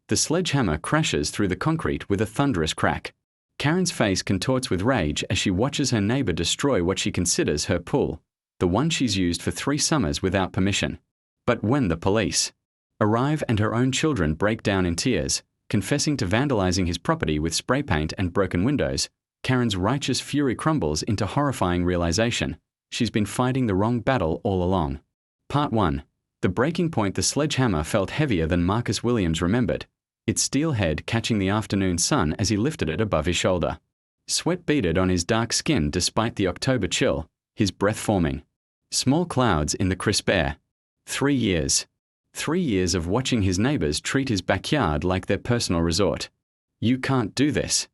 The sledgehammer crashes through the concrete with a thunderous crack. Karen's face contorts with rage as she watches her neighbor destroy what she considers her pool, the one she's used for 3 summers without permission. But when the police arrive and her own children break down in tears, confessing to vandalizing his property with spray paint and broken windows, Karen's righteous fury crumbles into horrifying realization. She's been fighting the wrong battle all along. Part 1. The breaking point. The sledgehammer felt heavier than Marcus Williams remembered, its steel head catching the afternoon sun as he lifted it above his shoulder. Sweat beaded on his dark skin despite the October chill, his breath forming small clouds in the crisp air. 3 years. 3 years of watching his neighbors treat his backyard like their personal resort. You can't do this.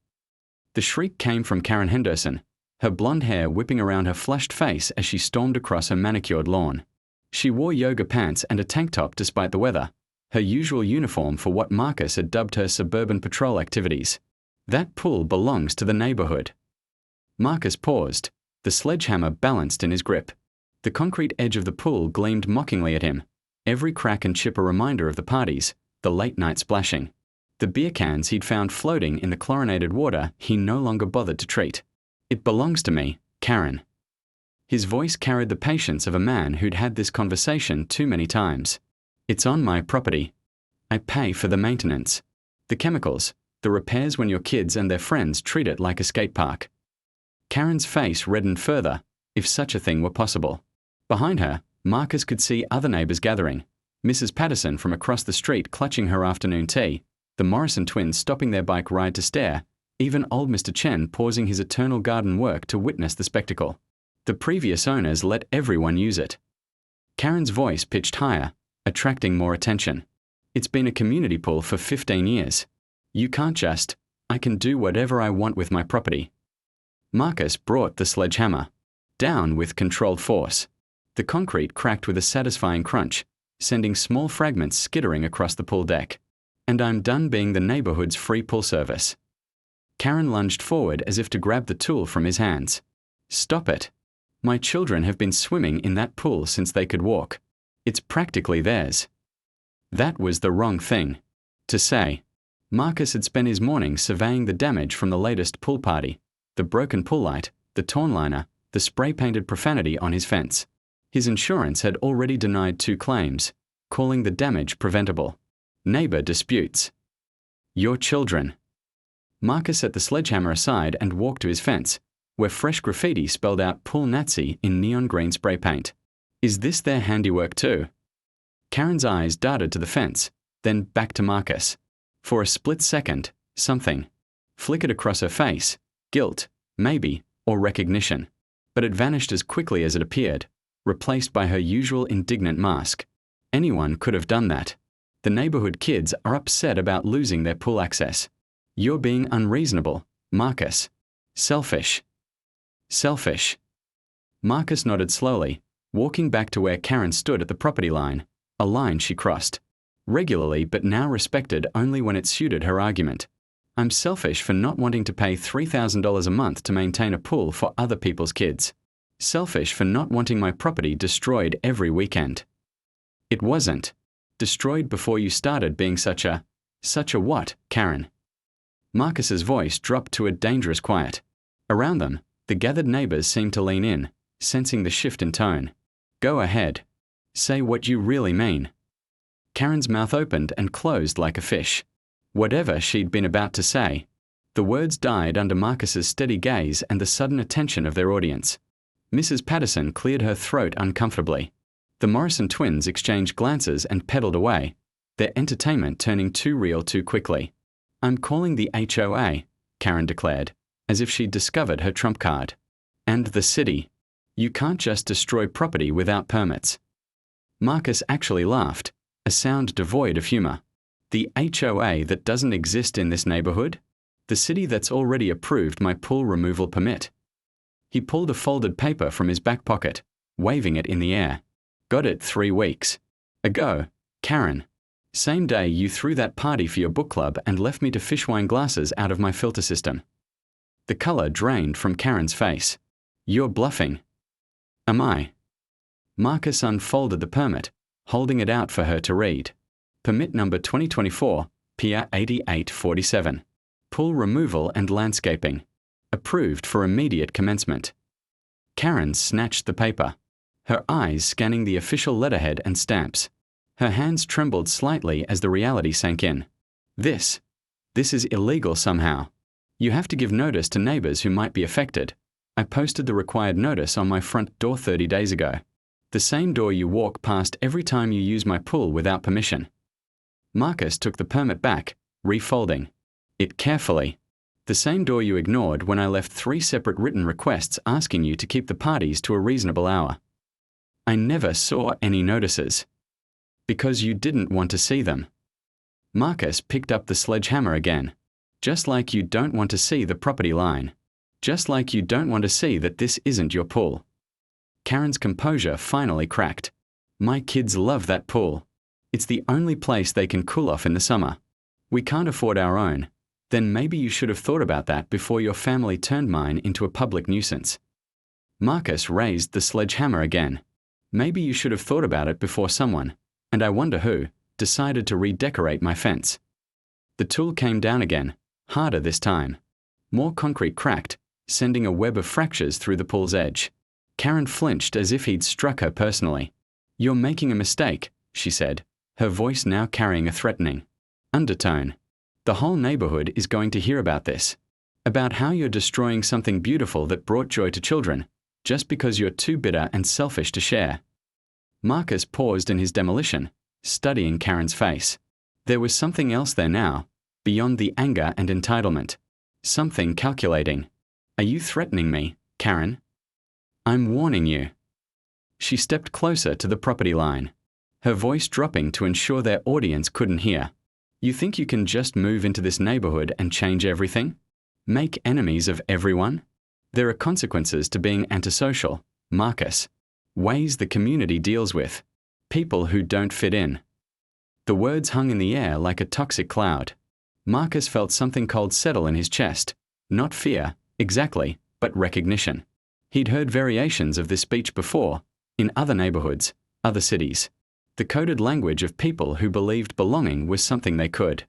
The shriek came from Karen Henderson, her blonde hair whipping around her flushed face as she stormed across her manicured lawn. She wore yoga pants and a tank top despite the weather, her usual uniform for what Marcus had dubbed her suburban patrol activities. That pool belongs to the neighborhood. Marcus paused, the sledgehammer balanced in his grip. The concrete edge of the pool gleamed mockingly at him, every crack and chip a reminder of the parties, the late-night splashing. The beer cans he'd found floating in the chlorinated water he no longer bothered to treat. It belongs to me, Karen. His voice carried the patience of a man who'd had this conversation too many times. It's on my property. I pay for the maintenance, the chemicals, the repairs when your kids and their friends treat it like a skate park. Karen's face reddened further, if such a thing were possible. Behind her, Marcus could see other neighbors gathering, Mrs. Patterson from across the street clutching her afternoon tea, the Morrison twins stopping their bike ride to stare, even old Mr. Chen pausing his eternal garden work to witness the spectacle. The previous owners let everyone use it. Karen's voice pitched higher, attracting more attention. It's been a community pool for 15 years. You can't just, I can do whatever I want with my property. Marcus brought the sledgehammer down with controlled force. The concrete cracked with a satisfying crunch, sending small fragments skittering across the pool deck. And I'm done being the neighborhood's free pool service. Karen lunged forward as if to grab the tool from his hands. Stop it. My children have been swimming in that pool since they could walk. It's practically theirs. That was the wrong thing to say. Marcus had spent his morning surveying the damage from the latest pool party, the broken pool light, the torn liner, the spray-painted profanity on his fence. His insurance had already denied 2 claims, calling the damage preventable. Neighbor disputes. Your children. Marcus set the sledgehammer aside and walked to his fence, where fresh graffiti spelled out Pool Nazi in neon green spray paint. Is this their handiwork too? Karen's eyes darted to the fence, then back to Marcus. For a split second, something flickered across her face, guilt, maybe, or recognition. But it vanished as quickly as it appeared, replaced by her usual indignant mask. Anyone could have done that. The neighborhood kids are upset about losing their pool access. You're being unreasonable, Marcus. Selfish. Selfish. Marcus nodded slowly, walking back to where Karen stood at the property line, a line she crossed regularly but now respected only when it suited her argument. I'm selfish for not wanting to pay $3,000 a month to maintain a pool for other people's kids. Selfish for not wanting my property destroyed every weekend. It wasn't destroyed before you started being such a what, Karen? Marcus's voice dropped to a dangerous quiet. Around them, the gathered neighbors seemed to lean in, sensing the shift in tone. Go ahead. Say what you really mean. Karen's mouth opened and closed like a fish. Whatever she'd been about to say. The words died under Marcus's steady gaze and the sudden attention of their audience. Mrs. Patterson cleared her throat uncomfortably. The Morrison twins exchanged glances and pedaled away, their entertainment turning too real too quickly. I'm calling the HOA, Karen declared, as if she'd discovered her trump card. And the city. You can't just destroy property without permits. Marcus actually laughed, a sound devoid of humor. The HOA that doesn't exist in this neighborhood? The city that's already approved my pool removal permit. He pulled a folded paper from his back pocket, waving it in the air. Got it 3 weeks ago, Karen. Same day you threw that party for your book club and left me to fish wine glasses out of my filter system. The color drained from Karen's face. You're bluffing. Am I? Marcus unfolded the permit, holding it out for her to read. Permit number 2024, PIA 8847. Pool removal and landscaping. Approved for immediate commencement. Karen snatched the paper, her eyes scanning the official letterhead and stamps. Her hands trembled slightly as the reality sank in. This is illegal somehow. You have to give notice to neighbors who might be affected. I posted the required notice on my front door 30 days ago. The same door you walk past every time you use my pool without permission. Marcus took the permit back, refolding it carefully. The same door you ignored when I left 3 separate written requests asking you to keep the parties to a reasonable hour. I never saw any notices. Because you didn't want to see them. Marcus picked up the sledgehammer again. Just like you don't want to see the property line. Just like you don't want to see that this isn't your pool. Karen's composure finally cracked. My kids love that pool. It's the only place they can cool off in the summer. We can't afford our own. Then maybe you should have thought about that before your family turned mine into a public nuisance. Marcus raised the sledgehammer again. Maybe you should have thought about it before someone, and I wonder who, decided to redecorate my fence. The tool came down again, harder this time. More concrete cracked, sending a web of fractures through the pool's edge. Karen flinched as if he'd struck her personally. You're making a mistake, she said, her voice now carrying a threatening undertone. The whole neighborhood is going to hear about this. About how you're destroying something beautiful that brought joy to children, just because you're too bitter and selfish to share. Marcus paused in his demolition, studying Karen's face. There was something else there now, beyond the anger and entitlement. Something calculating. Are you threatening me, Karen? I'm warning you. She stepped closer to the property line, her voice dropping to ensure their audience couldn't hear. You think you can just move into this neighborhood and change everything? Make enemies of everyone? There are consequences to being antisocial, Marcus. Ways the community deals with. People who don't fit in. The words hung in the air like a toxic cloud. Marcus felt something cold settle in his chest. Not fear, exactly, but recognition. He'd heard variations of this speech before, in other neighborhoods, other cities. The coded language of people who believed belonging was something they could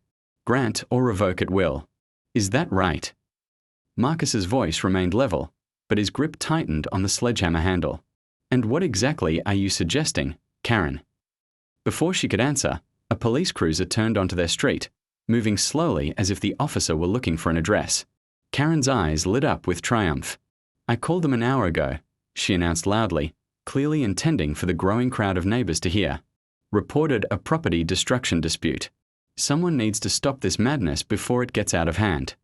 grant or revoke at will. Is that right? Marcus's voice remained level, but his grip tightened on the sledgehammer handle. And what exactly are you suggesting, Karen? Before she could answer, a police cruiser turned onto their street, moving slowly as if the officer were looking for an address. Karen's eyes lit up with triumph. I called them an hour ago, she announced loudly, clearly intending for the growing crowd of neighbors to hear. Reported a property destruction dispute. Someone needs to stop this madness before it gets out of hand.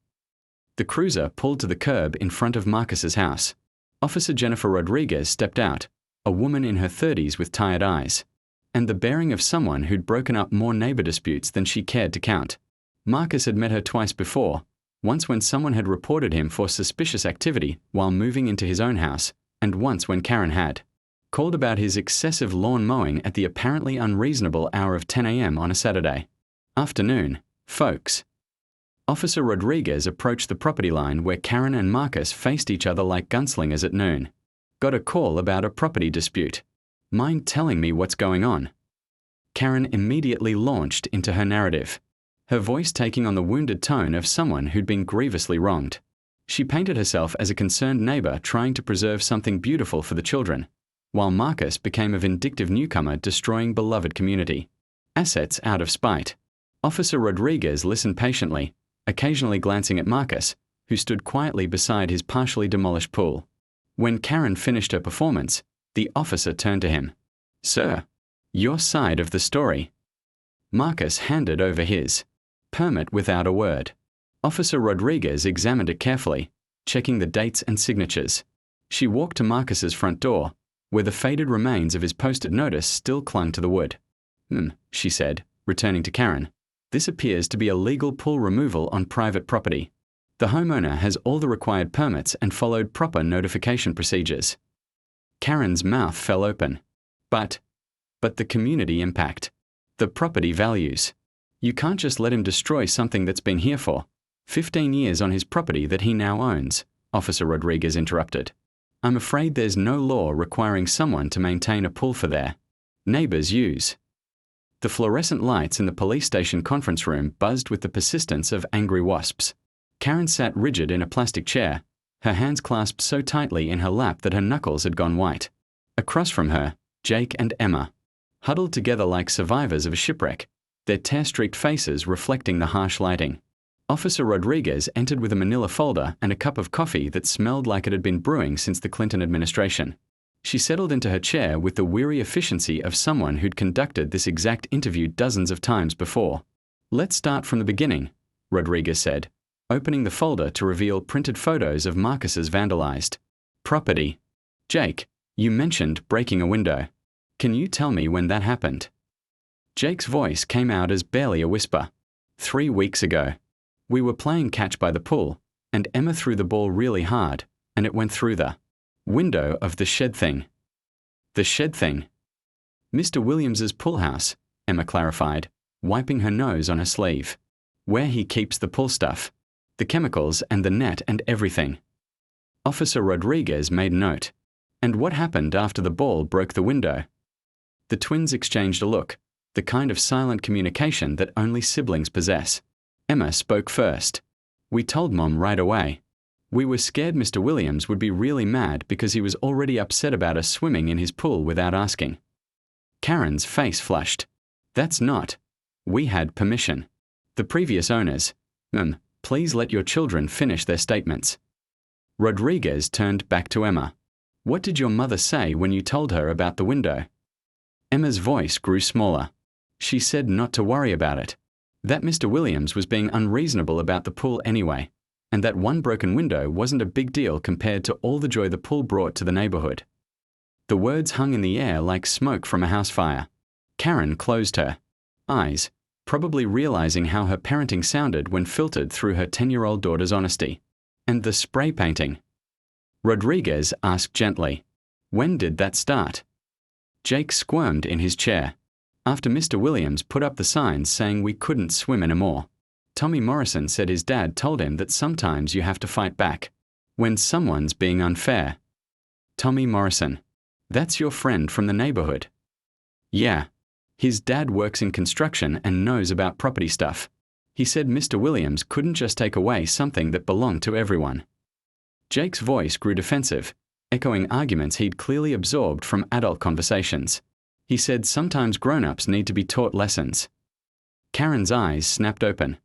The cruiser pulled to the curb in front of Marcus's house. Officer Jennifer Rodriguez stepped out, a woman in her 30s with tired eyes, and the bearing of someone who'd broken up more neighbor disputes than she cared to count. Marcus had met her twice before, once when someone had reported him for suspicious activity while moving into his own house, and once when Karen had called about his excessive lawn mowing at the apparently unreasonable hour of 10 a.m. on a Saturday afternoon, folks. Officer Rodriguez approached the property line where Karen and Marcus faced each other like gunslingers at noon. Got a call about a property dispute. Mind telling me what's going on? Karen immediately launched into her narrative, her voice taking on the wounded tone of someone who'd been grievously wronged. She painted herself as a concerned neighbor trying to preserve something beautiful for the children, while Marcus became a vindictive newcomer destroying beloved community. Assets out of spite. Officer Rodriguez listened patiently, occasionally glancing at Marcus, who stood quietly beside his partially demolished pool. When Karen finished her performance, the officer turned to him. Sir, your side of the story. Marcus handed over his permit without a word. Officer Rodriguez examined it carefully, checking the dates and signatures. She walked to Marcus's front door, where the faded remains of his posted notice still clung to the wood. She said, returning to Karen. This appears to be a legal pool removal on private property. The homeowner has all the required permits and followed proper notification procedures. Karen's mouth fell open. But the community impact. The property values. You can't just let him destroy something that's been here for 15 years on his property that he now owns, Officer Rodriguez interrupted. I'm afraid there's no law requiring someone to maintain a pool for their neighbors' use. The fluorescent lights in the police station conference room buzzed with the persistence of angry wasps. Karen sat rigid in a plastic chair, her hands clasped so tightly in her lap that her knuckles had gone white. Across from her, Jake and Emma, huddled together like survivors of a shipwreck, their tear-streaked faces reflecting the harsh lighting. Officer Rodriguez entered with a manila folder and a cup of coffee that smelled like it had been brewing since the Clinton administration. She settled into her chair with the weary efficiency of someone who'd conducted this exact interview dozens of times before. "Let's start from the beginning," Rodriguez said, opening the folder to reveal printed photos of Marcus's vandalized property. "Jake, you mentioned breaking a window. Can you tell me when that happened?" Jake's voice came out as barely a whisper. 3 weeks ago. We were playing catch by the pool, and Emma threw the ball really hard, and it went through the window of the shed thing." "The shed thing?" "Mr. Williams's pool house," Emma clarified, wiping her nose on her sleeve. "Where he keeps the pool stuff. The chemicals and the net and everything." Officer Rodriguez made note. "And what happened after the ball broke the window?" The twins exchanged a look, the kind of silent communication that only siblings possess. Emma spoke first. "We told Mom right away. We were scared Mr. Williams would be really mad because he was already upset about us swimming in his pool without asking." Karen's face flushed. "That's not. We had permission. The previous owners. Please let your children finish their statements." Rodriguez turned back to Emma. "What did your mother say when you told her about the window?" Emma's voice grew smaller. "She said not to worry about it. That Mr. Williams was being unreasonable about the pool anyway, and that one broken window wasn't a big deal compared to all the joy the pool brought to the neighborhood." The words hung in the air like smoke from a house fire. Karen closed her eyes, probably realizing how her parenting sounded when filtered through her 10-year-old daughter's honesty. "And the spray painting?" Rodriguez asked gently. "When did that start?" Jake squirmed in his chair. "After Mr. Williams put up the signs saying we couldn't swim anymore. Tommy Morrison said his dad told him that sometimes you have to fight back when someone's being unfair." "Tommy Morrison. That's your friend from the neighborhood?" "Yeah. His dad works in construction and knows about property stuff. He said Mr. Williams couldn't just take away something that belonged to everyone." Jake's voice grew defensive, echoing arguments he'd clearly absorbed from adult conversations. He said sometimes grown-ups need to be taught lessons. Karen's eyes snapped open.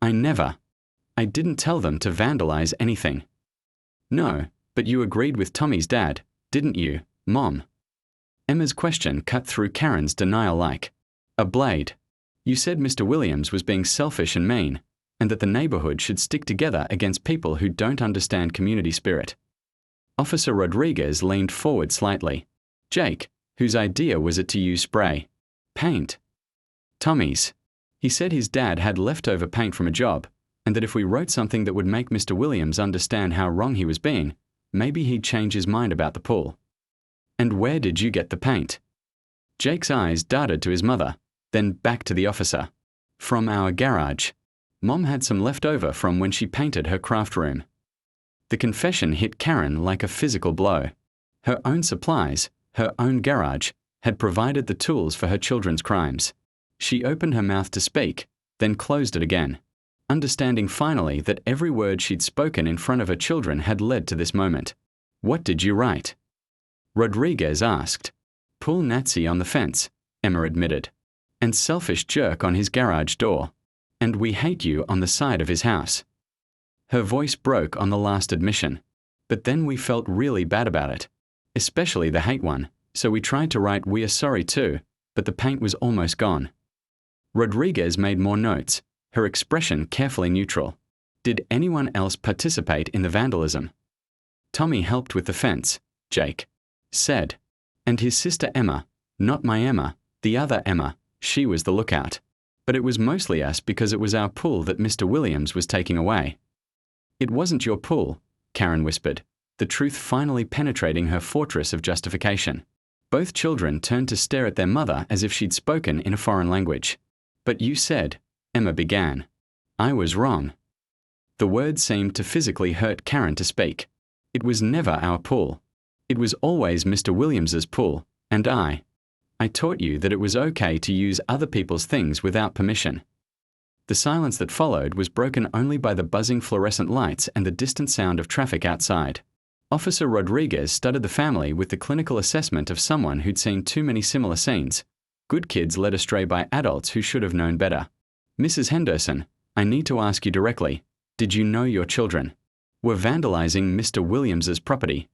I didn't tell them to vandalize anything." "No, but you agreed with Tommy's dad, didn't you, Mom?" Emma's question cut through Karen's denial like a blade. "You said Mr. Williams was being selfish and mean, and that the neighborhood should stick together against people who don't understand community spirit." Officer Rodriguez leaned forward slightly. "Jake, whose idea was it to use spray paint?" "Tommy's. He said his dad had leftover paint from a job, and that if we wrote something that would make Mr. Williams understand how wrong he was being, maybe he'd change his mind about the pool." "And where did you get the paint?" Jake's eyes darted to his mother, then back to the officer. "From our garage. Mom had some left over from when she painted her craft room." The confession hit Karen like a physical blow. Her own supplies, her own garage, had provided the tools for her children's crimes. She opened her mouth to speak, then closed it again, understanding finally that every word she'd spoken in front of her children had led to this moment. "What did you write?" Rodriguez asked. "Pool Nazi on the fence," Emma admitted. "And selfish jerk on his garage door. And we hate you on the side of his house." Her voice broke on the last admission. "But then we felt really bad about it. Especially the hate one, so we tried to write we are sorry too, but the paint was almost gone." Rodriguez made more notes, her expression carefully neutral. "Did anyone else participate in the vandalism?" "Tommy helped with the fence," Jake said. "And his sister Emma, not my Emma, the other Emma, she was the lookout. But it was mostly us because it was our pool that Mr. Williams was taking away." "It wasn't your pool," Karen whispered, the truth finally penetrating her fortress of justification. Both children turned to stare at their mother as if she'd spoken in a foreign language. "But you said," Emma began. "I was wrong." The words seemed to physically hurt Karen to speak. "It was never our pool. It was always Mr. Williams's pool, and I." I taught you that it was okay to use other people's things without permission. The silence that followed was broken only by the buzzing fluorescent lights and the distant sound of traffic outside. Officer Rodriguez studied the family with the clinical assessment of someone who'd seen too many similar scenes. Good kids led astray by adults who should have known better. Mrs. Henderson, I need to ask you directly, did you know your children were vandalizing Mr. Williams's property?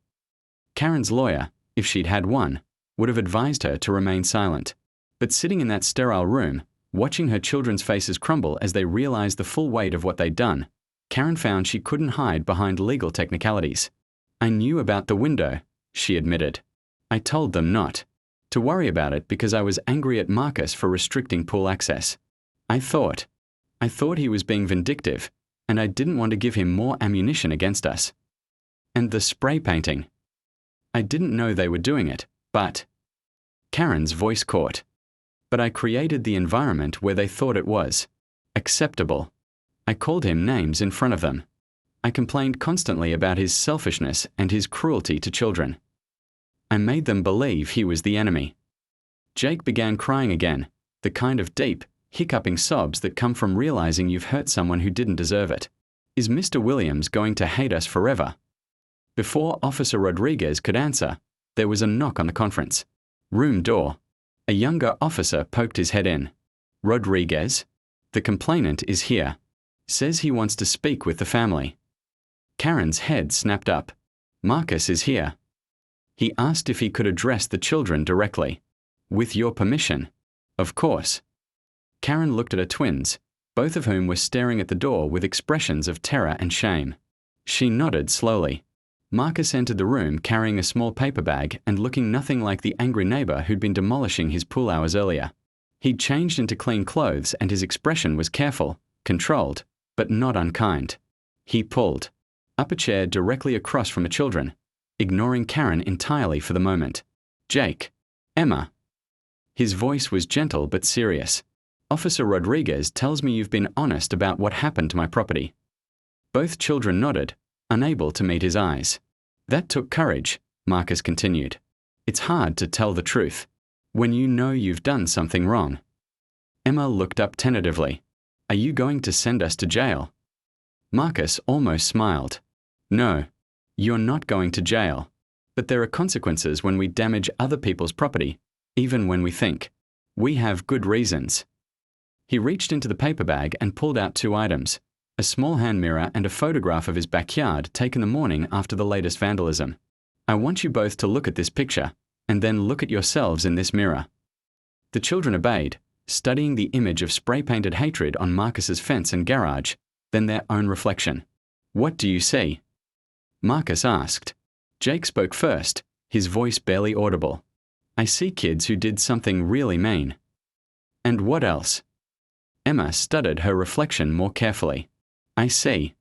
Karen's lawyer, if she'd had one, would have advised her to remain silent. But sitting in that sterile room, watching her children's faces crumble as they realized the full weight of what they'd done, Karen found she couldn't hide behind legal technicalities. I knew about the window, she admitted. I told them not to worry about it because I was angry at Marcus for restricting pool access. I thought he was being vindictive, and I didn't want to give him more ammunition against us. And the spray painting. I didn't know they were doing it, but... Karen's voice caught. But I created the environment where they thought it was acceptable. I called him names in front of them. I complained constantly about his selfishness and his cruelty to children. I made them believe he was the enemy. Jake began crying again, the kind of deep, hiccuping sobs that come from realizing you've hurt someone who didn't deserve it. Is Mr. Williams going to hate us forever? Before Officer Rodriguez could answer, there was a knock on the conference room door. A younger officer poked his head in. Rodriguez? The complainant is here. Says he wants to speak with the family. Karen's head snapped up. Marcus is here. He asked if he could address the children directly. With your permission. Of course. Karen looked at her twins, both of whom were staring at the door with expressions of terror and shame. She nodded slowly. Marcus entered the room carrying a small paper bag and looking nothing like the angry neighbor who'd been demolishing his pool hours earlier. He'd changed into clean clothes and his expression was careful, controlled, but not unkind. He pulled up a chair directly across from the children, ignoring Karen entirely for the moment. Jake. Emma. His voice was gentle but serious. Officer Rodriguez tells me you've been honest about what happened to my property. Both children nodded, unable to meet his eyes. That took courage, Marcus continued. It's hard to tell the truth when you know you've done something wrong. Emma looked up tentatively. Are you going to send us to jail? Marcus almost smiled. No, you're not going to jail. But there are consequences when we damage other people's property, even when we think we have good reasons. He reached into the paper bag and pulled out 2 items, a small hand mirror and a photograph of his backyard taken the morning after the latest vandalism. I want you both to look at this picture, and then look at yourselves in this mirror. The children obeyed, studying the image of spray-painted hatred on Marcus's fence and garage, then their own reflection. What do you see? Marcus asked. Jake spoke first, his voice barely audible. I see kids who did something really mean. And what else? Emma studied her reflection more carefully. I see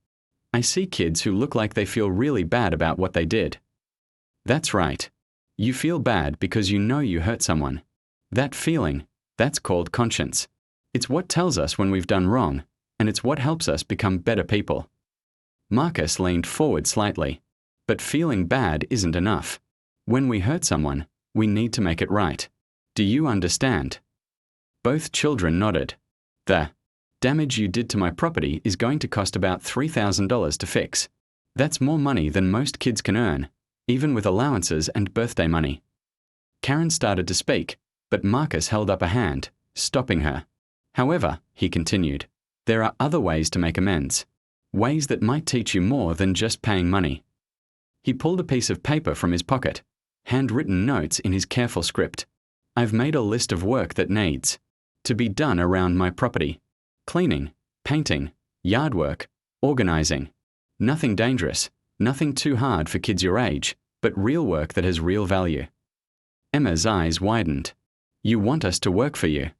kids who look like they feel really bad about what they did. That's right. You feel bad because you know you hurt someone. That feeling, that's called conscience. It's what tells us when we've done wrong, and it's what helps us become better people. Marcus leaned forward slightly. But feeling bad isn't enough. When we hurt someone, we need to make it right. Do you understand? Both children nodded. The damage you did to my property is going to cost about $3,000 to fix. That's more money than most kids can earn, even with allowances and birthday money. Karen started to speak, but Marcus held up a hand, stopping her. However, he continued, there are other ways to make amends. Ways that might teach you more than just paying money. He pulled a piece of paper from his pocket, handwritten notes in his careful script. I've made a list of work that needs to be done around my property. Cleaning, painting, yard work, organizing. Nothing dangerous, nothing too hard for kids your age, but real work that has real value. Emma's eyes widened. You want us to work for you.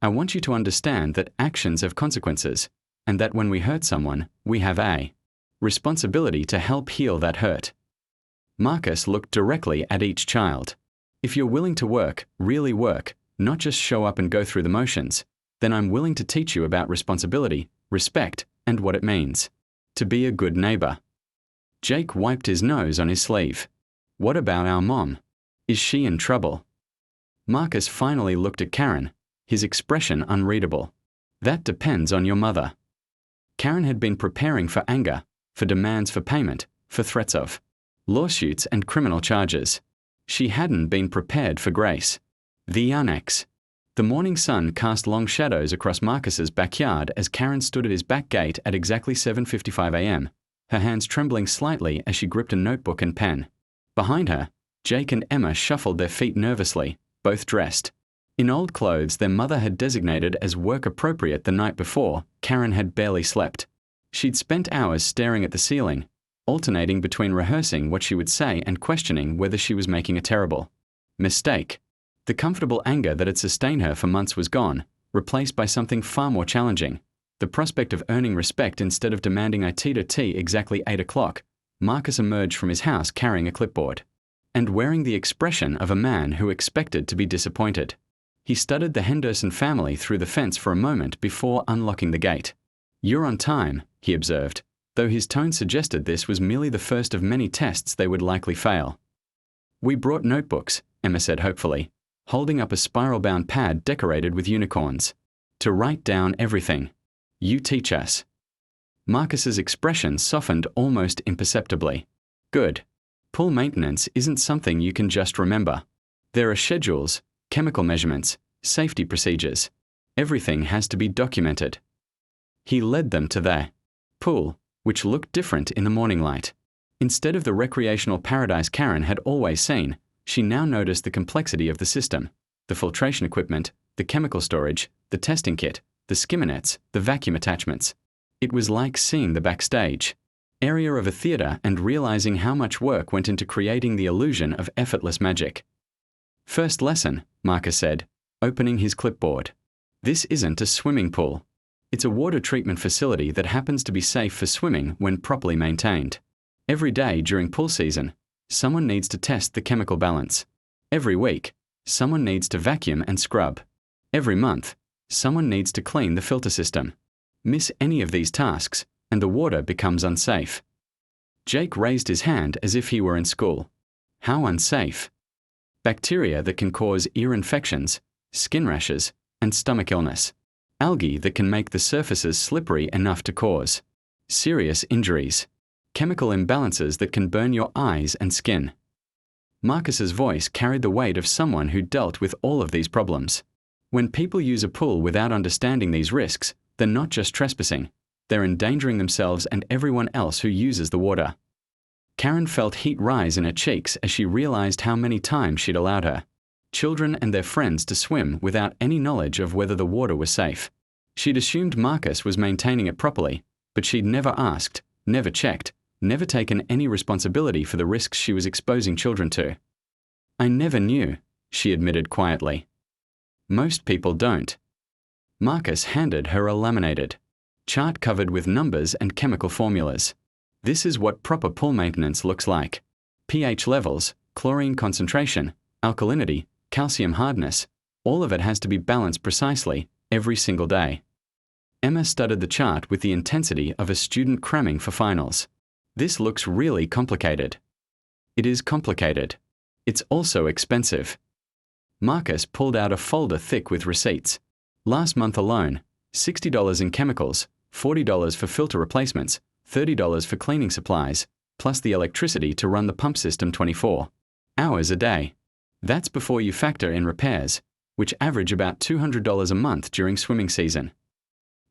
I want you to understand that actions have consequences, and that when we hurt someone, we have a responsibility to help heal that hurt. Marcus looked directly at each child. If you're willing to work, really work, not just show up and go through the motions, then I'm willing to teach you about responsibility, respect, and what it means to be a good neighbor. Jake wiped his nose on his sleeve. What about our mom? Is she in trouble? Marcus finally looked at Karen, his expression unreadable. That depends on your mother. Karen had been preparing for anger, for demands for payment, for threats of lawsuits and criminal charges. She hadn't been prepared for grace. The annex. The morning sun cast long shadows across Marcus's backyard as Karen stood at his back gate at exactly 7:55 a.m., her hands trembling slightly as she gripped a notebook and pen. Behind her, Jake and Emma shuffled their feet nervously, both dressed. In old clothes their mother had designated as work-appropriate the night before, Karen had barely slept. She'd spent hours staring at the ceiling, alternating between rehearsing what she would say and questioning whether she was making a terrible mistake. The comfortable anger that had sustained her for months was gone, replaced by something far more challenging. The prospect of earning respect instead of demanding I tea to tea exactly 8 o'clock. Marcus emerged from his house carrying a clipboard and wearing the expression of a man who expected to be disappointed. He studied the Henderson family through the fence for a moment before unlocking the gate. "You're on time," he observed, though his tone suggested this was merely the first of many tests they would likely fail. "We brought notebooks," Emma said hopefully, holding up a spiral-bound pad decorated with unicorns. "To write down everything. You teach us." Marcus's expression softened almost imperceptibly. "Good. Pool maintenance isn't something you can just remember. There are schedules, chemical measurements, safety procedures. Everything has to be documented." He led them to their pool, which looked different in the morning light. Instead of the recreational paradise Karen had always seen, she now noticed the complexity of the system, the filtration equipment, the chemical storage, the testing kit, the skimmer nets, the vacuum attachments. It was like seeing the backstage area of a theater and realizing how much work went into creating the illusion of effortless magic. "First lesson," Marcus said, opening his clipboard. "This isn't a swimming pool. It's a water treatment facility that happens to be safe for swimming when properly maintained. Every day during pool season, someone needs to test the chemical balance. Every week, someone needs to vacuum and scrub. Every month, someone needs to clean the filter system. Miss any of these tasks, and the water becomes unsafe." Jake raised his hand as if he were in school. "How unsafe?" "Bacteria that can cause ear infections, skin rashes, and stomach illness. Algae that can make the surfaces slippery enough to cause serious injuries. Chemical imbalances that can burn your eyes and skin." Marcus's voice carried the weight of someone who dealt with all of these problems. When people use a pool without understanding these risks, they're not just trespassing, they're endangering themselves and everyone else who uses the water. Karen felt heat rise in her cheeks as she realized how many times she'd allowed her children and their friends to swim without any knowledge of whether the water was safe. She'd assumed Marcus was maintaining it properly, but she'd never asked, never checked, never taken any responsibility for the risks she was exposing children to. "I never knew," she admitted quietly. "Most people don't." Marcus handed her a laminated chart covered with numbers and chemical formulas. "This is what proper pool maintenance looks like. pH levels, chlorine concentration, alkalinity, calcium hardness, all of it has to be balanced precisely, every single day." Emma studied the chart with the intensity of a student cramming for finals. "This looks really complicated." "It is complicated. It's also expensive." Marcus pulled out a folder thick with receipts. Last month alone, $60 in chemicals, $40 for filter replacements, $30 for cleaning supplies, plus the electricity to run the pump system 24 hours a day. That's before you factor in repairs, which average about $200 a month during swimming season.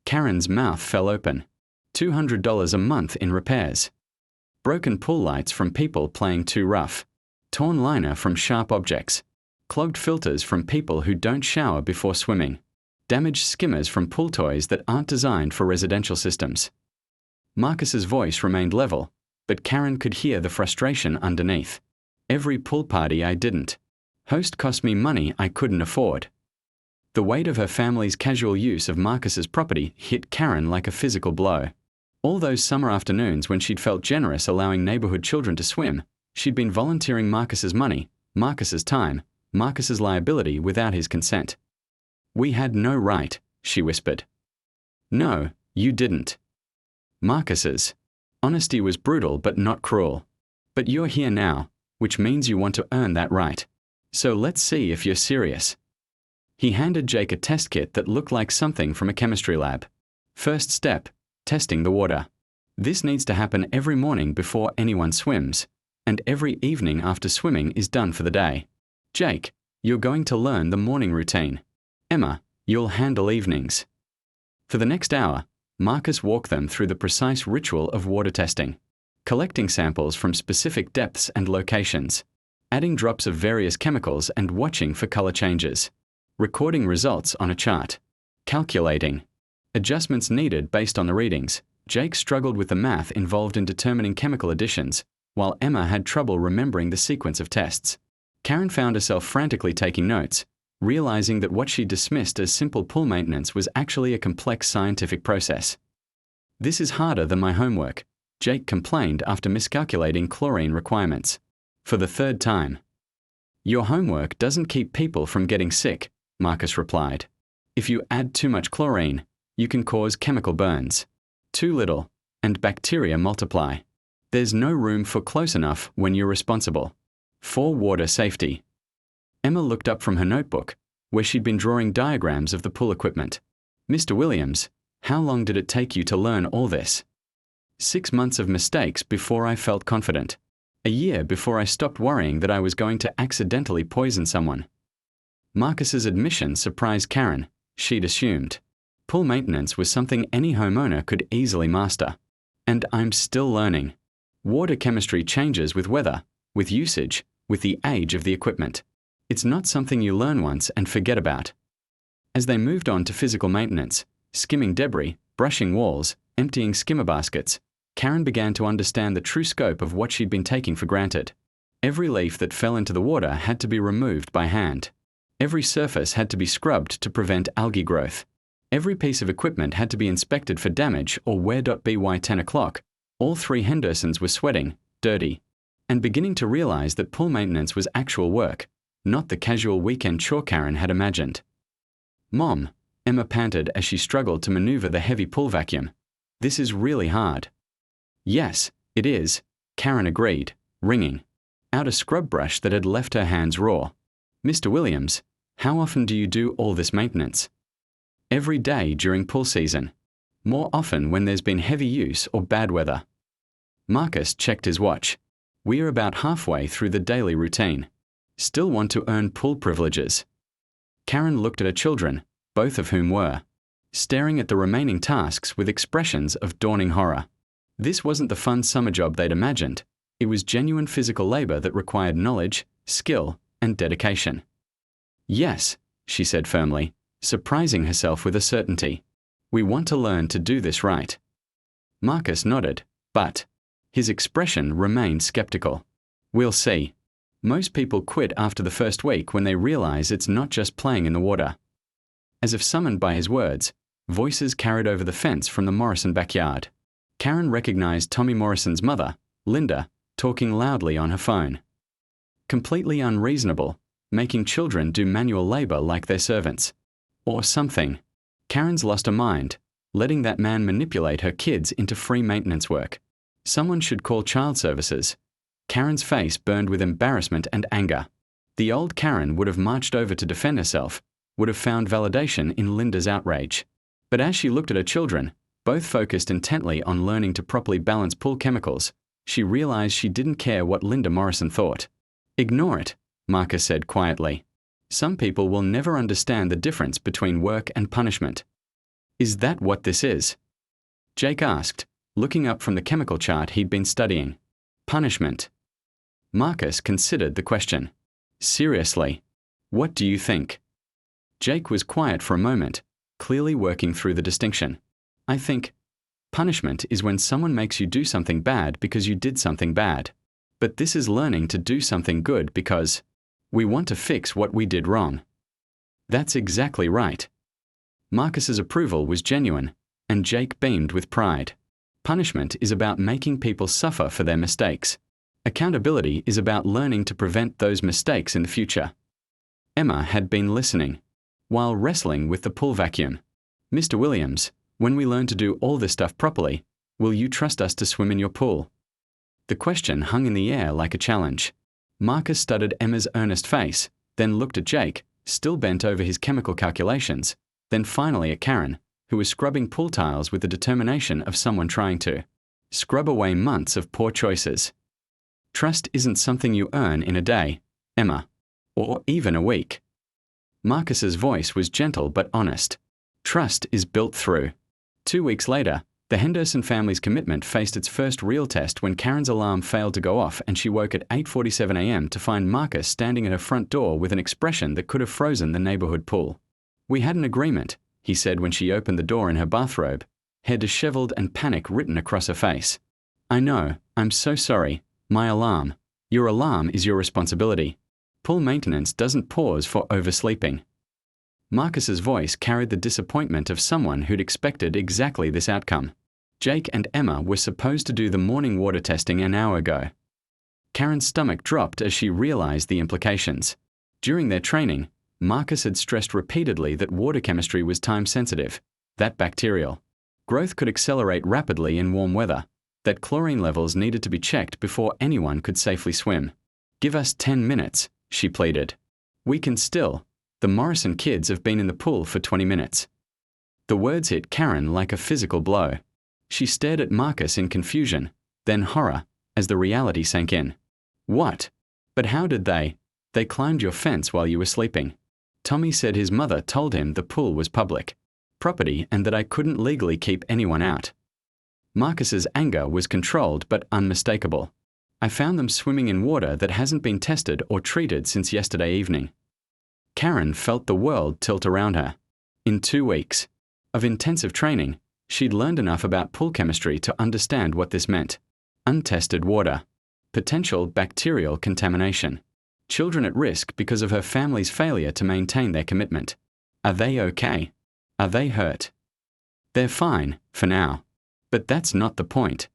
Karen's mouth fell open. $200 a month in repairs. Broken pool lights from people playing too rough. Torn liner from sharp objects. Clogged filters from people who don't shower before swimming. Damaged skimmers from pool toys that aren't designed for residential systems. Marcus's voice remained level, but Karen could hear the frustration underneath. "Every pool party I didn't host cost me money I couldn't afford." The weight of her family's casual use of Marcus's property hit Karen like a physical blow. All those summer afternoons when she'd felt generous allowing neighborhood children to swim, she'd been volunteering Marcus's money, Marcus's time, Marcus's liability without his consent. "We had no right," she whispered. "No, you didn't." Marcus's honesty was brutal but not cruel. "But you're here now, which means you want to earn that right. So let's see if you're serious. He handed Jake a test kit that looked like something from a chemistry lab. First step, testing the water. This needs to happen every morning before anyone swims, and every evening after swimming is done for the day. Jake, you're going to learn the morning routine. Emma, you'll handle evenings. For the next hour, Marcus walked them through the precise ritual of water testing, collecting samples from specific depths and locations, adding drops of various chemicals and watching for color changes, recording results on a chart, calculating adjustments needed based on the readings. Jake struggled with the math involved in determining chemical additions, while Emma had trouble remembering the sequence of tests. Karen found herself frantically taking notes, realizing that what she dismissed as simple pool maintenance was actually a complex scientific process. "This is harder than my homework," Jake complained after miscalculating chlorine requirements. For the third time. "Your homework doesn't keep people from getting sick," Marcus replied. "If you add too much chlorine, you can cause chemical burns. Too little, and bacteria multiply. There's no room for close enough when you're responsible. For water safety." Emma looked up from her notebook, where she'd been drawing diagrams of the pool equipment. "Mr. Williams, how long did it take you to learn all this?" 6 months of mistakes before I felt confident. A year before I stopped worrying that I was going to accidentally poison someone. Marcus's admission surprised Karen. She'd assumed pool maintenance was something any homeowner could easily master. And I'm still learning. Water chemistry changes with weather, with usage, with the age of the equipment. It's not something you learn once and forget about. As they moved on to physical maintenance, skimming debris, brushing walls, emptying skimmer baskets, Karen began to understand the true scope of what she'd been taking for granted. Every leaf that fell into the water had to be removed by hand. Every surface had to be scrubbed to prevent algae growth. Every piece of equipment had to be inspected for damage or where.by 10 o'clock. All 3 Hendersons were sweating, dirty, and beginning to realize that pool maintenance was actual work, not the casual weekend chore Karen had imagined. "Mom," Emma panted as she struggled to maneuver the heavy pool vacuum. "This is really hard." "Yes, it is," Karen agreed, wringing out a scrub brush that had left her hands raw. "Mr. Williams, how often do you do all this maintenance?" "Every day during pool season. More often when there's been heavy use or bad weather." Marcus checked his watch. "We're about halfway through the daily routine. Still want to earn pool privileges." Karen looked at her children, both of whom were staring at the remaining tasks with expressions of dawning horror. This wasn't the fun summer job they'd imagined. It was genuine physical labor that required knowledge, skill, and dedication. "Yes," she said firmly, surprising herself with a certainty. "We want to learn to do this right." Marcus nodded, but his expression remained skeptical. "We'll see." Most people quit after the first week when they realize it's not just playing in the water. As if summoned by his words, voices carried over the fence from the Morrison backyard. Karen recognized Tommy Morrison's mother, Linda, talking loudly on her phone. Completely unreasonable, making children do manual labor like their servants. Or something. Karen's lost her mind, letting that man manipulate her kids into free maintenance work. Someone should call child services. Karen's face burned with embarrassment and anger. The old Karen would have marched over to defend herself, would have found validation in Linda's outrage. But as she looked at her children, both focused intently on learning to properly balance pool chemicals, she realized she didn't care what Linda Morrison thought. "Ignore it," Marcus said quietly. "Some people will never understand the difference between work and punishment." "Is that what this is?" Jake asked, looking up from the chemical chart he'd been studying. "Punishment." Marcus considered the question. "Seriously, what do you think?" Jake was quiet for a moment, clearly working through the distinction. "I think punishment is when someone makes you do something bad because you did something bad. But this is learning to do something good because we want to fix what we did wrong." "That's exactly right." Marcus's approval was genuine, and Jake beamed with pride. Punishment is about making people suffer for their mistakes. Accountability is about learning to prevent those mistakes in the future. Emma had been listening, while wrestling with the pool vacuum. "Mr. Williams, when we learn to do all this stuff properly, will you trust us to swim in your pool?" The question hung in the air like a challenge. Marcus studied Emma's earnest face, then looked at Jake, still bent over his chemical calculations, then finally at Karen, who was scrubbing pool tiles with the determination of someone trying to scrub away months of poor choices. Trust isn't something you earn in a day, Emma, or even a week. Marcus's voice was gentle but honest. Trust is built through. 2 weeks later, the Henderson family's commitment faced its first real test when Karen's alarm failed to go off and she woke at 8:47 a.m. to find Marcus standing at her front door with an expression that could have frozen the neighborhood pool. "We had an agreement," he said when she opened the door in her bathrobe, hair disheveled and panic written across her face. "I know, I'm so sorry. My alarm. Your alarm is your responsibility. Pool maintenance doesn't pause for oversleeping." Marcus's voice carried the disappointment of someone who'd expected exactly this outcome. Jake and Emma were supposed to do the morning water testing an hour ago. Karen's stomach dropped as she realized the implications. During their training, Marcus had stressed repeatedly that water chemistry was time-sensitive, that bacterial growth could accelerate rapidly in warm weather, that chlorine levels needed to be checked before anyone could safely swim. "Give us 10 minutes, she pleaded. "We can still. The Morrison kids have been in the pool for 20 minutes. The words hit Karen like a physical blow. She stared at Marcus in confusion, then horror, as the reality sank in. "What? But how did they? They climbed your fence while you were sleeping. Tommy said his mother told him the pool was public property and that I couldn't legally keep anyone out." Marcus's anger was controlled but unmistakable. "I found them swimming in water that hasn't been tested or treated since yesterday evening." Karen felt the world tilt around her. In 2 weeks of intensive training, she'd learned enough about pool chemistry to understand what this meant. Untested water. Potential bacterial contamination. Children at risk because of her family's failure to maintain their commitment. Are they okay? Are they hurt? They're fine, for now. But that's not the point.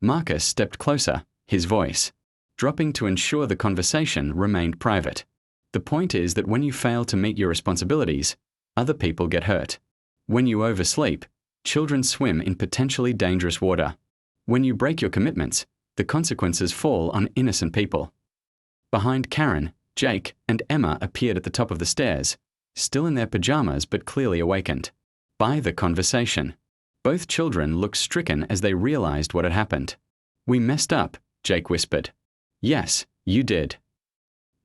Marcus stepped closer, his voice dropping to ensure the conversation remained private. "The point is that when you fail to meet your responsibilities, other people get hurt. When you oversleep, children swim in potentially dangerous water. When you break your commitments, the consequences fall on innocent people." Behind Karen, Jake, and Emma appeared at the top of the stairs, still in their pajamas but clearly awakened by the conversation. Both children looked stricken as they realized what had happened. "We messed up," Jake whispered. "Yes, you did."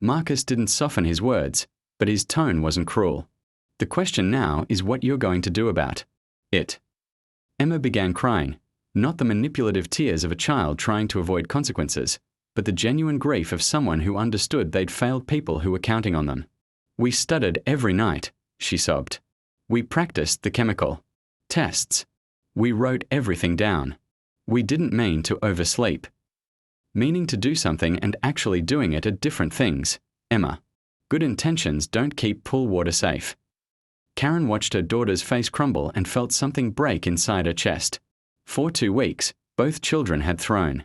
Marcus didn't soften his words, but his tone wasn't cruel. "The question now is what you're going to do about it." Emma began crying, not the manipulative tears of a child trying to avoid consequences, but the genuine grief of someone who understood they'd failed people who were counting on them. "We studied every night," she sobbed. "We practiced the chemical tests. We wrote everything down. We didn't mean to oversleep." Meaning to do something and actually doing it are different things, Emma. Good intentions don't keep pool water safe. Karen watched her daughter's face crumble and felt something break inside her chest. For 2 weeks, both children had thrown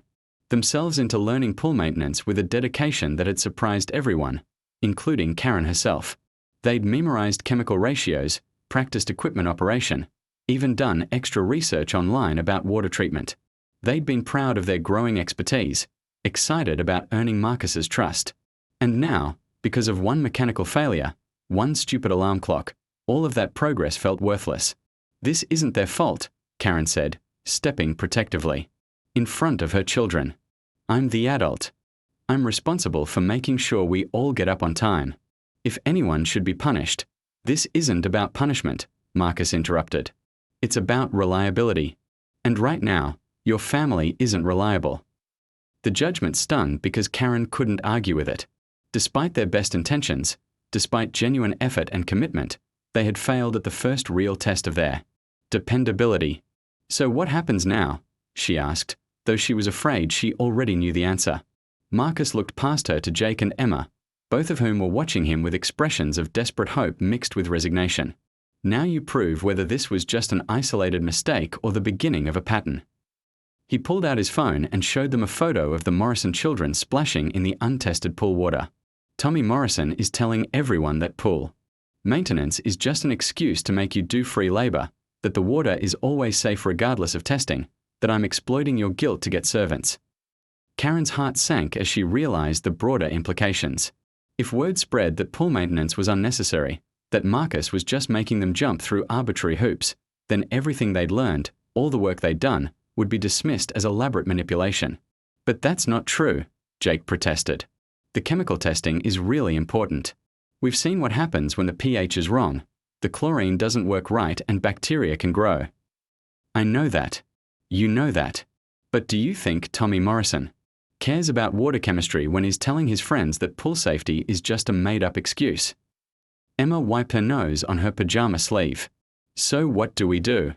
themselves into learning pool maintenance with a dedication that had surprised everyone, including Karen herself. They'd memorized chemical ratios, practiced equipment operation, even done extra research online about water treatment. They'd been proud of their growing expertise, excited about earning Marcus's trust. And now, because of one mechanical failure, one stupid alarm clock, all of that progress felt worthless. "This isn't their fault," Karen said, stepping protectively in front of her children. "I'm the adult. I'm responsible for making sure we all get up on time. If anyone should be punished, this isn't about punishment," Marcus interrupted. "It's about reliability. And right now, your family isn't reliable." The judgment stung because Karen couldn't argue with it. Despite their best intentions, despite genuine effort and commitment, they had failed at the first real test of their dependability. "So what happens now?" she asked, though she was afraid she already knew the answer. Marcus looked past her to Jake and Emma, both of whom were watching him with expressions of desperate hope mixed with resignation. "Now you prove whether this was just an isolated mistake or the beginning of a pattern." He pulled out his phone and showed them a photo of the Morrison children splashing in the untested pool water. "Tommy Morrison is telling everyone that pool maintenance is just an excuse to make you do free labor, that the water is always safe regardless of testing, that I'm exploiting your guilt to get servants." Karen's heart sank as she realized the broader implications. If word spread that pool maintenance was unnecessary, that Marcus was just making them jump through arbitrary hoops, then everything they'd learned, all the work they'd done, would be dismissed as elaborate manipulation. But that's not true, Jake protested. The chemical testing is really important. We've seen what happens when the pH is wrong. The chlorine doesn't work right and bacteria can grow. I know that. You know that. But do you think Tommy Morrison cares about water chemistry when he's telling his friends that pool safety is just a made-up excuse? Emma wiped her nose on her pajama sleeve. So what do we do?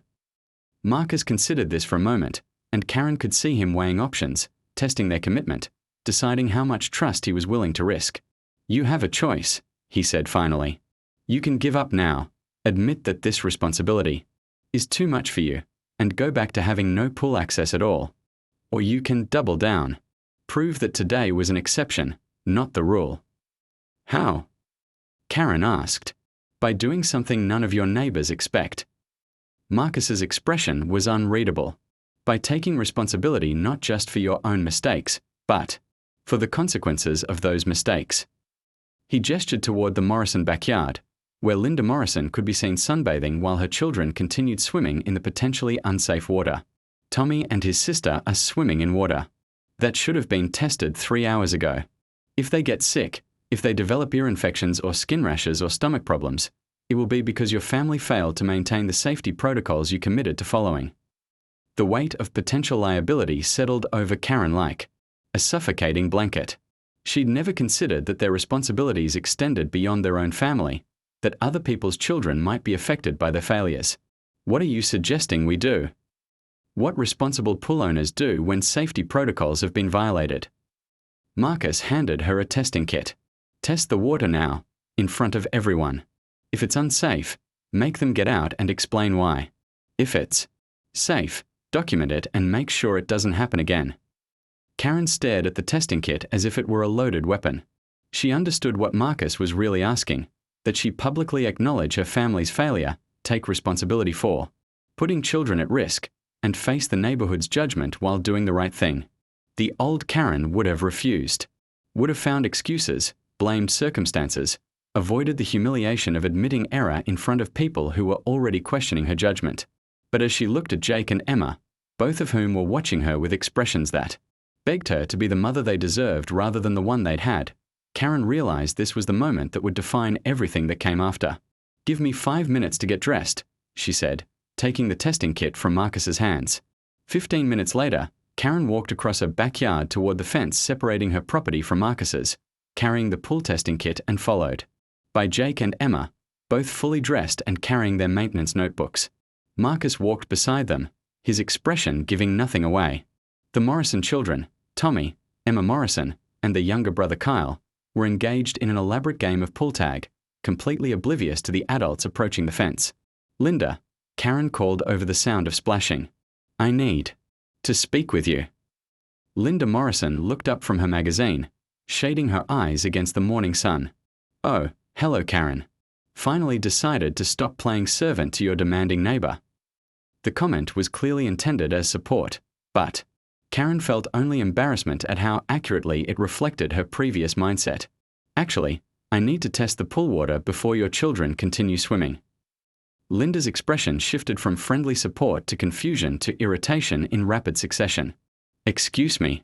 Marcus considered this for a moment, and Karen could see him weighing options, testing their commitment, deciding how much trust he was willing to risk. You have a choice, he said finally. You can give up now, admit that this responsibility is too much for you, and go back to having no pool access at all. Or you can double down. Prove that today was an exception, not the rule. How? Karen asked. By doing something none of your neighbors expect. Marcus's expression was unreadable. By taking responsibility not just for your own mistakes, but for the consequences of those mistakes. He gestured toward the Morrison backyard, where Linda Morrison could be seen sunbathing while her children continued swimming in the potentially unsafe water. Tommy and his sister are swimming in water that should have been tested 3 hours ago. If they get sick, if they develop ear infections or skin rashes or stomach problems, it will be because your family failed to maintain the safety protocols you committed to following. The weight of potential liability settled over Karen like a suffocating blanket. She'd never considered that their responsibilities extended beyond their own family, that other people's children might be affected by their failures. What are you suggesting we do? What responsible pool owners do when safety protocols have been violated? Marcus handed her a testing kit. Test the water now, in front of everyone. If it's unsafe, make them get out and explain why. If it's safe, document it and make sure it doesn't happen again. Karen stared at the testing kit as if it were a loaded weapon. She understood what Marcus was really asking, that she publicly acknowledge her family's failure, take responsibility for putting children at risk, and face the neighborhood's judgment while doing the right thing. The old Karen would have refused, would have found excuses, blamed circumstances, avoided the humiliation of admitting error in front of people who were already questioning her judgment. But as she looked at Jake and Emma, both of whom were watching her with expressions that begged her to be the mother they deserved rather than the one they'd had, Karen realized this was the moment that would define everything that came after. Give me 5 minutes to get dressed, she said, taking the testing kit from Marcus's hands. 15 minutes later, Karen walked across her backyard toward the fence separating her property from Marcus's, carrying the pool testing kit, and followed by Jake and Emma, both fully dressed and carrying their maintenance notebooks. Marcus walked beside them, his expression giving nothing away. The Morrison children, Tommy, Emma Morrison, and their younger brother Kyle, were engaged in an elaborate game of pool tag, completely oblivious to the adults approaching the fence. Linda, Karen called over the sound of splashing. I need to speak with you. Linda Morrison looked up from her magazine, shading her eyes against the morning sun. Oh, hello Karen. Finally decided to stop playing servant to your demanding neighbor. The comment was clearly intended as support, but Karen felt only embarrassment at how accurately it reflected her previous mindset. Actually, I need to test the pool water before your children continue swimming. Linda's expression shifted from friendly support to confusion to irritation in rapid succession. Excuse me.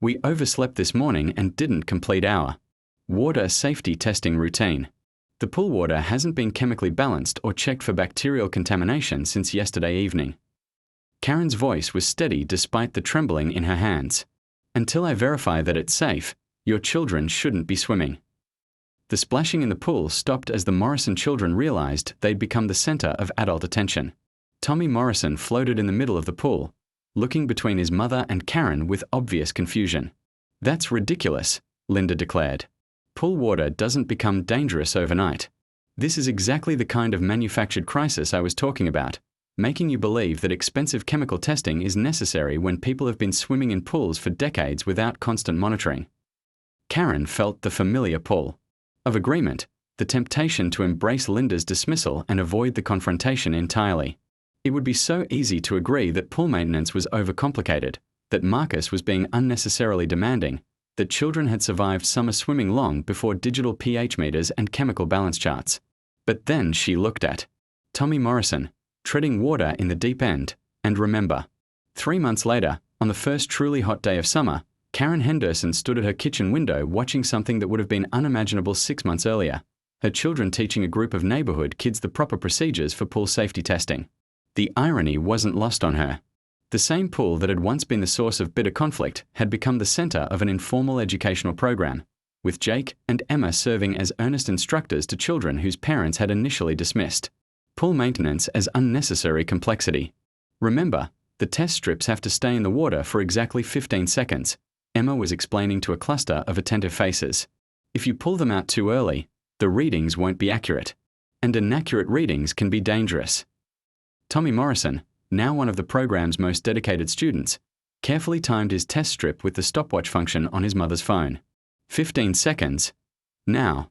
We overslept this morning and didn't complete our water safety testing routine. The pool water hasn't been chemically balanced or checked for bacterial contamination since yesterday evening. Karen's voice was steady despite the trembling in her hands. Until I verify that it's safe, your children shouldn't be swimming. The splashing in the pool stopped as the Morrison children realized they'd become the center of adult attention. Tommy Morrison floated in the middle of the pool, looking between his mother and Karen with obvious confusion. That's ridiculous, Linda declared. Pool water doesn't become dangerous overnight. This is exactly the kind of manufactured crisis I was talking about, making you believe that expensive chemical testing is necessary when people have been swimming in pools for decades without constant monitoring. Karen felt the familiar pull of agreement, the temptation to embrace Linda's dismissal and avoid the confrontation entirely. It would be so easy to agree that pool maintenance was overcomplicated, that Marcus was being unnecessarily demanding, that children had survived summer swimming long before digital pH meters and chemical balance charts. But then she looked at Tommy Morrison, treading water in the deep end, and remember. 3 months later, on the first truly hot day of summer, Karen Henderson stood at her kitchen window watching something that would have been unimaginable 6 months earlier. Her children teaching a group of neighborhood kids the proper procedures for pool safety testing. The irony wasn't lost on her. The same pool that had once been the source of bitter conflict had become the center of an informal educational program, with Jake and Emma serving as earnest instructors to children whose parents had initially dismissed pool maintenance as unnecessary complexity. Remember, the test strips have to stay in the water for exactly 15 seconds, Emma was explaining to a cluster of attentive faces. If you pull them out too early, the readings won't be accurate. And inaccurate readings can be dangerous. Tommy Morrison, now one of the program's most dedicated students, carefully timed his test strip with the stopwatch function on his mother's phone. 15 seconds. Now.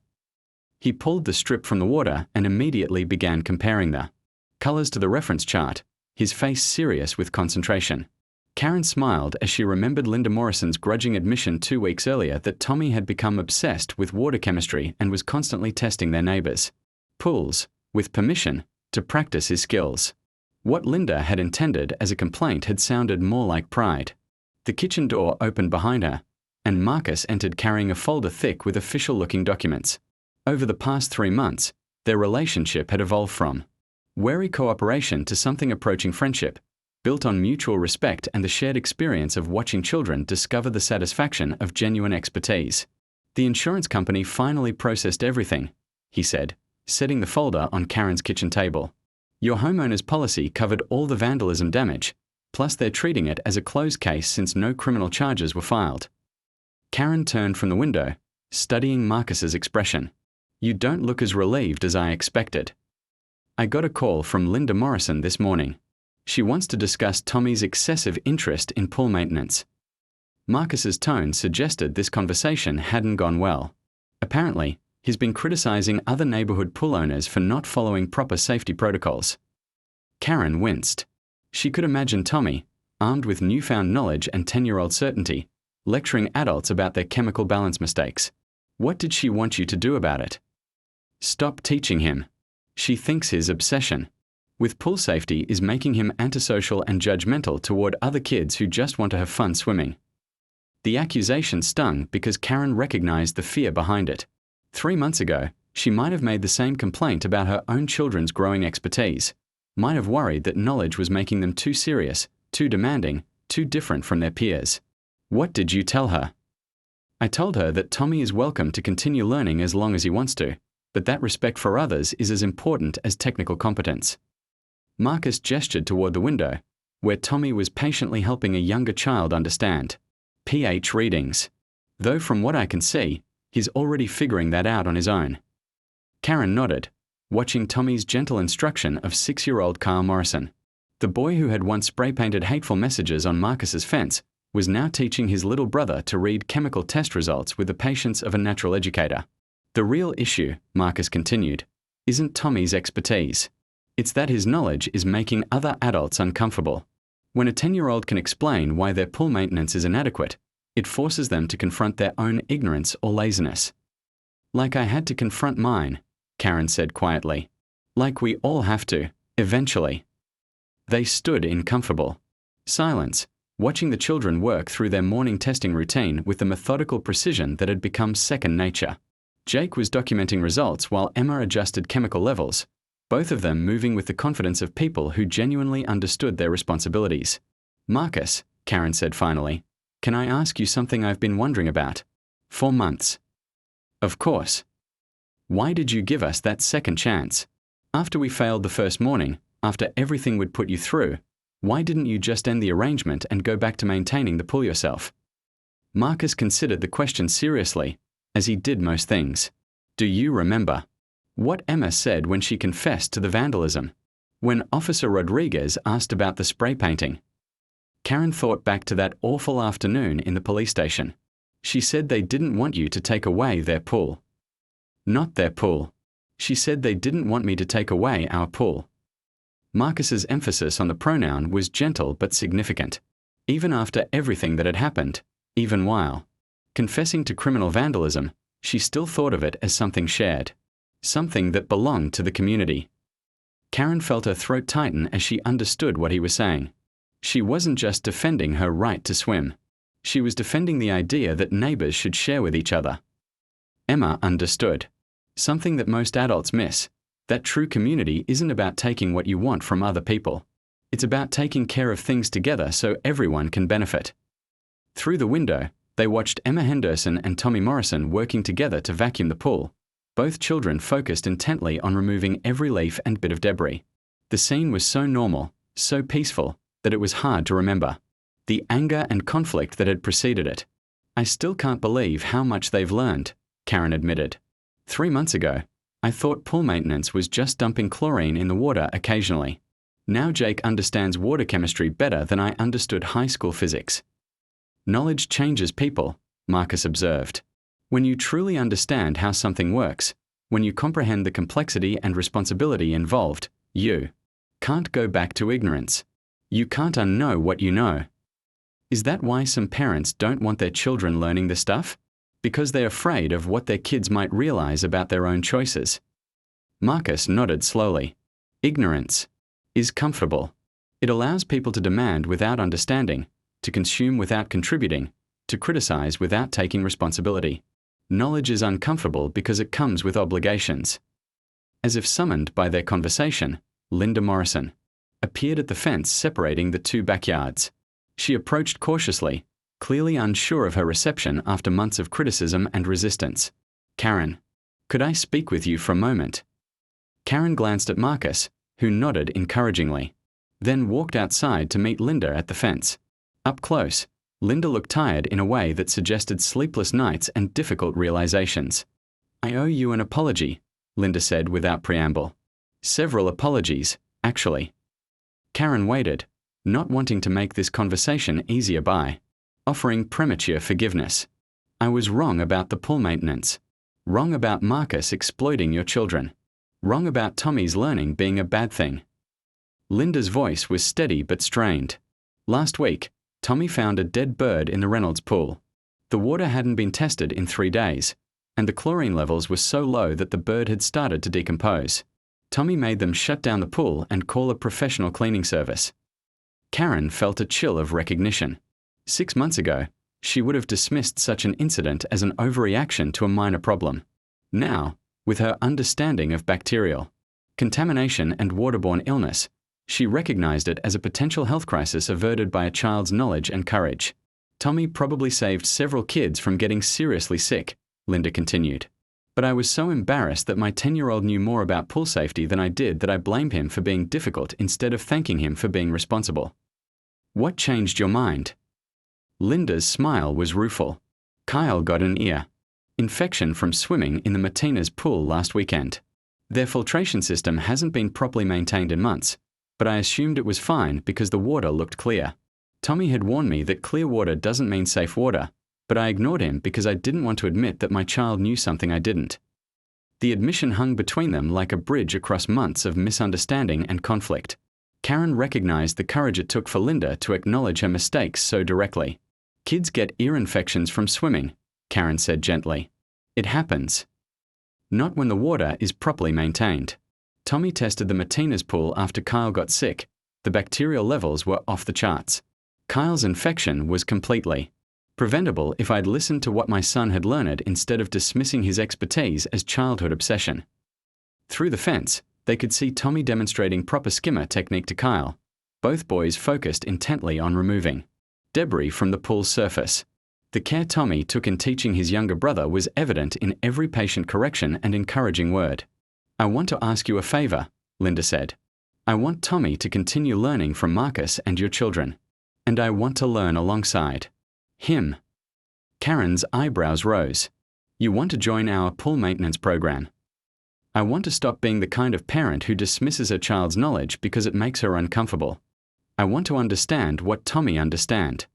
He pulled the strip from the water and immediately began comparing the colors to the reference chart, his face serious with concentration. Karen smiled as she remembered Linda Morrison's grudging admission 2 weeks earlier that Tommy had become obsessed with water chemistry and was constantly testing their neighbors' pools, with permission, to practice his skills. What Linda had intended as a complaint had sounded more like pride. The kitchen door opened behind her, and Marcus entered carrying a folder thick with official-looking documents. Over the past 3 months, their relationship had evolved from wary cooperation to something approaching friendship, built on mutual respect and the shared experience of watching children discover the satisfaction of genuine expertise. The insurance company finally processed everything, he said, setting the folder on Karen's kitchen table. Your homeowner's policy covered all the vandalism damage, plus they're treating it as a closed case since no criminal charges were filed. Karen turned from the window, studying Marcus's expression. You don't look as relieved as I expected. I got a call from Linda Morrison this morning. She wants to discuss Tommy's excessive interest in pool maintenance. Marcus's tone suggested this conversation hadn't gone well. Apparently, he's been criticizing other neighborhood pool owners for not following proper safety protocols. Karen winced. She could imagine Tommy, armed with newfound knowledge and 10-year-old certainty, lecturing adults about their chemical balance mistakes. What did she want you to do about it? Stop teaching him. She thinks his obsession with pool safety is making him antisocial and judgmental toward other kids who just want to have fun swimming. The accusation stung because Karen recognized the fear behind it. 3 months ago, she might have made the same complaint about her own children's growing expertise, might have worried that knowledge was making them too serious, too demanding, too different from their peers. What did you tell her? I told her that Tommy is welcome to continue learning as long as he wants to, but that respect for others is as important as technical competence. Marcus gestured toward the window, where Tommy was patiently helping a younger child understand pH readings. Though from what I can see, he's already figuring that out on his own. Karen nodded, watching Tommy's gentle instruction of 6-year-old Kyle Morrison. The boy who had once spray-painted hateful messages on Marcus's fence was now teaching his little brother to read chemical test results with the patience of a natural educator. The real issue, Marcus continued, isn't Tommy's expertise. It's that his knowledge is making other adults uncomfortable. When a 10-year-old can explain why their pool maintenance is inadequate, it forces them to confront their own ignorance or laziness. Like I had to confront mine, Karen said quietly. Like we all have to, eventually. They stood in comfortable silence, watching the children work through their morning testing routine with the methodical precision that had become second nature. Jake was documenting results while Emma adjusted chemical levels, both of them moving with the confidence of people who genuinely understood their responsibilities. Marcus, Karen said finally, can I ask you something I've been wondering about? 4 months. Of course. Why did you give us that second chance? After we failed the first morning, after everything we'd put you through, why didn't you just end the arrangement and go back to maintaining the pool yourself? Marcus considered the question seriously, as he did most things. Do you remember what Emma said when she confessed to the vandalism? When Officer Rodriguez asked about the spray painting? Karen thought back to that awful afternoon in the police station. She said they didn't want you to take away their pool. Not their pool. She said they didn't want me to take away our pool. Marcus's emphasis on the pronoun was gentle but significant. Even after everything that had happened, even while Confessing to criminal vandalism, she still thought of it as something shared, something that belonged to the community. Karen felt her throat tighten as she understood what he was saying. She wasn't just defending her right to swim. She was defending the idea that neighbors should share with each other. Emma understood. Something that most adults miss. That true community isn't about taking what you want from other people. It's about taking care of things together so everyone can benefit. Through the window, they watched Emma Henderson and Tommy Morrison working together to vacuum the pool. Both children focused intently on removing every leaf and bit of debris. The scene was so normal, so peaceful, that it was hard to remember. The anger and conflict that had preceded it. I still can't believe how much they've learned, Karen admitted. 3 months ago, I thought pool maintenance was just dumping chlorine in the water occasionally. Now Jake understands water chemistry better than I understood high school physics. Knowledge changes people, Marcus observed. When you truly understand how something works, when you comprehend the complexity and responsibility involved, you can't go back to ignorance. You can't unknow what you know. Is that why some parents don't want their children learning this stuff? Because they're afraid of what their kids might realize about their own choices? Marcus nodded slowly. Ignorance is comfortable. It allows people to demand without understanding, to consume without contributing, to criticize without taking responsibility. Knowledge is uncomfortable because it comes with obligations. As if summoned by their conversation, Linda Morrison appeared at the fence separating the two backyards. She approached cautiously, clearly unsure of her reception after months of criticism and resistance. Karen, could I speak with you for a moment? Karen glanced at Marcus, who nodded encouragingly, then walked outside to meet Linda at the fence. Up close, Linda looked tired in a way that suggested sleepless nights and difficult realizations. I owe you an apology, Linda said without preamble. Several apologies, actually. Karen waited, not wanting to make this conversation easier by offering premature forgiveness. I was wrong about the pool maintenance. Wrong about Marcus exploiting your children. Wrong about Tommy's learning being a bad thing. Linda's voice was steady but strained. Last week, Tommy found a dead bird in the Reynolds pool. The water hadn't been tested in 3 days, and the chlorine levels were so low that the bird had started to decompose. Tommy made them shut down the pool and call a professional cleaning service. Karen felt a chill of recognition. 6 months ago, she would have dismissed such an incident as an overreaction to a minor problem. Now, with her understanding of bacterial contamination and waterborne illness, she recognized it as a potential health crisis averted by a child's knowledge and courage. Tommy probably saved several kids from getting seriously sick, Linda continued. But I was so embarrassed that my 10-year-old knew more about pool safety than I did that I blamed him for being difficult instead of thanking him for being responsible. What changed your mind? Linda's smile was rueful. Kyle got an ear infection from swimming in the Martinez pool last weekend. Their filtration system hasn't been properly maintained in months, but I assumed it was fine because the water looked clear. Tommy had warned me that clear water doesn't mean safe water, but I ignored him because I didn't want to admit that my child knew something I didn't. The admission hung between them like a bridge across months of misunderstanding and conflict. Karen recognized the courage it took for Linda to acknowledge her mistakes so directly. Kids get ear infections from swimming, Karen said gently. It happens. Not when the water is properly maintained. Tommy tested the Martinez pool after Kyle got sick. The bacterial levels were off the charts. Kyle's infection was completely preventable if I'd listened to what my son had learned instead of dismissing his expertise as childhood obsession. Through the fence, they could see Tommy demonstrating proper skimmer technique to Kyle. Both boys focused intently on removing debris from the pool's surface. The care Tommy took in teaching his younger brother was evident in every patient correction and encouraging word. I want to ask you a favor, Linda said. I want Tommy to continue learning from Marcus and your children. And I want to learn alongside him. Karen's eyebrows rose. You want to join our pool maintenance program. I want to stop being the kind of parent who dismisses her child's knowledge because it makes her uncomfortable. I want to understand what Tommy understands.